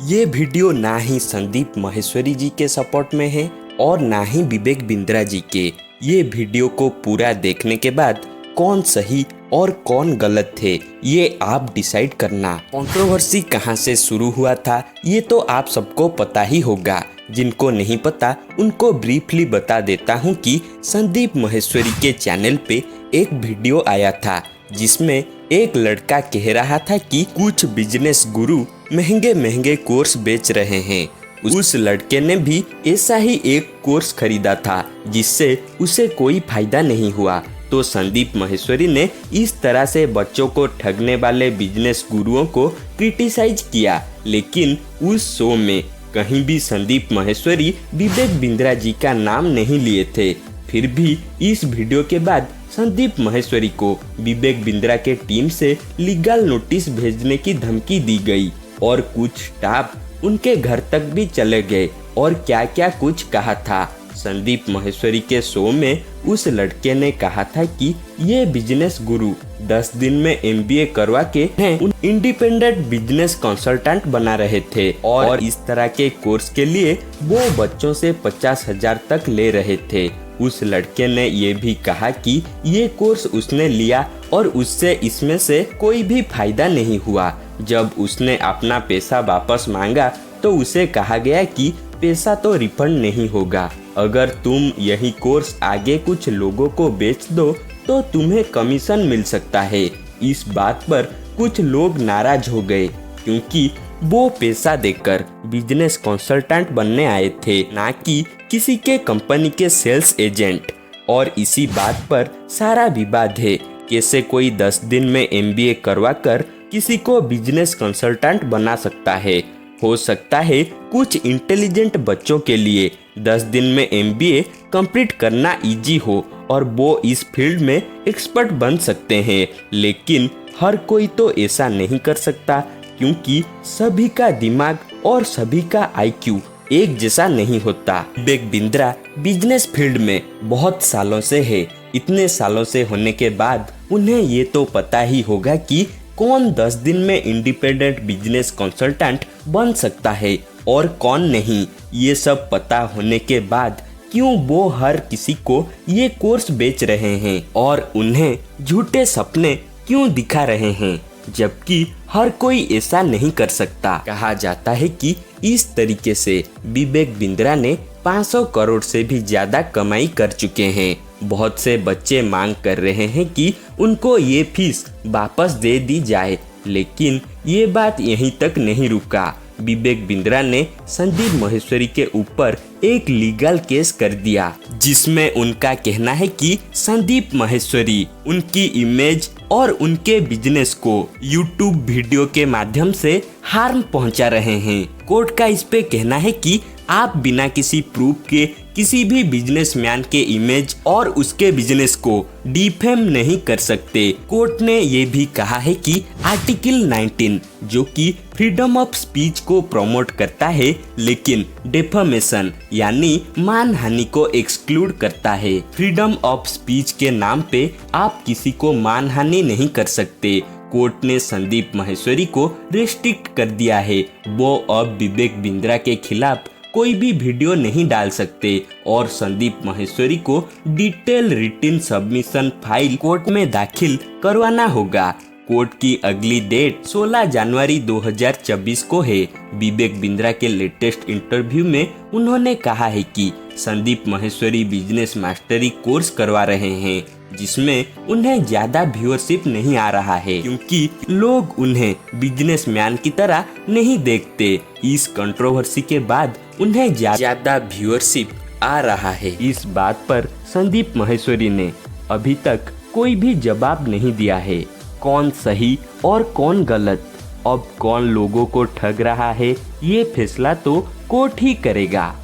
ये वीडियो ना ही संदीप माहेश्वरी जी के सपोर्ट में है और ना ही विवेक बिंद्रा जी के। ये वीडियो को पूरा देखने के बाद कौन सही और कौन गलत थे ये आप डिसाइड करना। कंट्रोवर्सी कहाँ से शुरू हुआ था ये तो आप सबको पता ही होगा। जिनको नहीं पता उनको ब्रीफली बता देता हूँ कि संदीप माहेश्वरी के चैनल पे एक वीडियो आया था जिसमें एक लड़का कह रहा था कि कुछ बिजनेस गुरु महंगे महंगे कोर्स बेच रहे हैं। उस लड़के ने भी ऐसा ही एक कोर्स खरीदा था जिससे उसे कोई फायदा नहीं हुआ। तो संदीप माहेश्वरी ने इस तरह से बच्चों को ठगने वाले बिजनेस गुरुओं को क्रिटिसाइज किया, लेकिन उस शो में कहीं भी संदीप माहेश्वरी विवेक बिंद्रा जी का नाम नहीं लिए थे। फिर भी इस वीडियो के बाद संदीप माहेश्वरी को विवेक बिंद्रा के टीम से लीगल नोटिस भेजने की धमकी दी गई और कुछ स्टाफ उनके घर तक भी चले गए और क्या क्या कुछ कहा था। संदीप माहेश्वरी के शो में उस लड़के ने कहा था कि ये बिजनेस गुरु 10 दिन में MBA करवा के इंडिपेंडेंट बिजनेस कंसल्टेंट बना रहे थे और इस तरह के कोर्स के लिए वो बच्चों से 50,000 तक ले रहे थे। उस लड़के ने ये भी कहा कि ये कोर्स उसने लिया और उससे इसमें से कोई भी फायदा नहीं हुआ। जब उसने अपना पैसा वापस मांगा तो उसे कहा गया कि पैसा तो रिफंड नहीं होगा, अगर तुम यही कोर्स आगे कुछ लोगों को बेच दो तो तुम्हें कमीशन मिल सकता है। इस बात पर कुछ लोग नाराज हो गए क्योंकि वो पैसा देकर बिजनेस कंसल्टेंट बनने आए थे, ना कि किसी के कंपनी के सेल्स एजेंट। और इसी बात पर सारा विवाद है। कैसे कोई 10 दिन में MBA करवाकर किसी को बिजनेस कंसल्टेंट बना सकता है। हो सकता है कुछ इंटेलिजेंट बच्चों के लिए 10 दिन में MBA कंप्लीट करना इजी हो और वो इस फील्ड में एक्सपर्ट बन सकते हैं, लेकिन हर कोई तो ऐसा नहीं कर सकता क्योंकि सभी का दिमाग और सभी का IQ एक जैसा नहीं होता। विवेक बिंद्रा बिजनेस फील्ड में बहुत सालों से है। इतने सालों से होने के बाद उन्हें ये तो पता ही होगा कि कौन 10 दिन में इंडिपेंडेंट बिजनेस कंसल्टेंट बन सकता है और कौन नहीं। ये सब पता होने के बाद क्यों वो हर किसी को ये कोर्स बेच रहे हैं और उन्हें झूठे सपने क्यों दिखा रहे हैं, जबकि हर कोई ऐसा नहीं कर सकता। कहा जाता है कि इस तरीके से विवेक बिंद्रा ने 500 करोड़ से भी ज्यादा कमाई कर चुके हैं। बहुत से बच्चे मांग कर रहे हैं कि उनको ये फीस वापस दे दी जाए, लेकिन ये बात यहीं तक नहीं रुका। विवेक बिंद्रा ने संदीप माहेश्वरी के ऊपर एक लीगल केस कर दिया जिसमें उनका कहना है कि संदीप माहेश्वरी उनकी इमेज और उनके बिजनेस को YouTube वीडियो के माध्यम से हार्म पहुंचा रहे हैं। कोर्ट का इस पे कहना है कि आप बिना किसी प्रूफ के किसी भी बिजनेसमैन के इमेज और उसके बिजनेस को डिफेम नहीं कर सकते। कोर्ट ने ये भी कहा है कि आर्टिकल 19 जो कि फ्रीडम ऑफ स्पीच को प्रमोट करता है, लेकिन डेफमेशन यानी मानहानि को एक्सक्लूड करता है। फ्रीडम ऑफ स्पीच के नाम पे आप किसी को मानहानि नहीं कर सकते। कोर्ट ने संदीप माहेश्वरी को रेस्ट्रिक्ट कर दिया है। वो अब विवेक बिंद्रा के खिलाफ कोई भी वीडियो नहीं डाल सकते और संदीप माहेश्वरी को detail written submission file court में दाखिल करवाना होगा। कोर्ट की अगली डेट 16 जनवरी 2024 को है। विवेक बिंद्रा के लेटेस्ट इंटरव्यू में उन्होंने कहा है कि Sandeep Maheshwari business mastery course करवा रहे हैं जिसमें उन्हें ज्यादा व्यूअरशिप नहीं आ रहा है क्योंकि लोग उन्हें बिजनेसमैन की तरह नहीं देखते। इस कंट्रोवर्सी के बाद उन्हें ज्यादा व्यूअरशिप आ रहा है। इस बात पर संदीप माहेश्वरी ने अभी तक कोई भी जवाब नहीं दिया है। कौन सही और कौन गलत, अब कौन लोगों को ठग रहा है ये फैसला तो कोर्ट ही करेगा।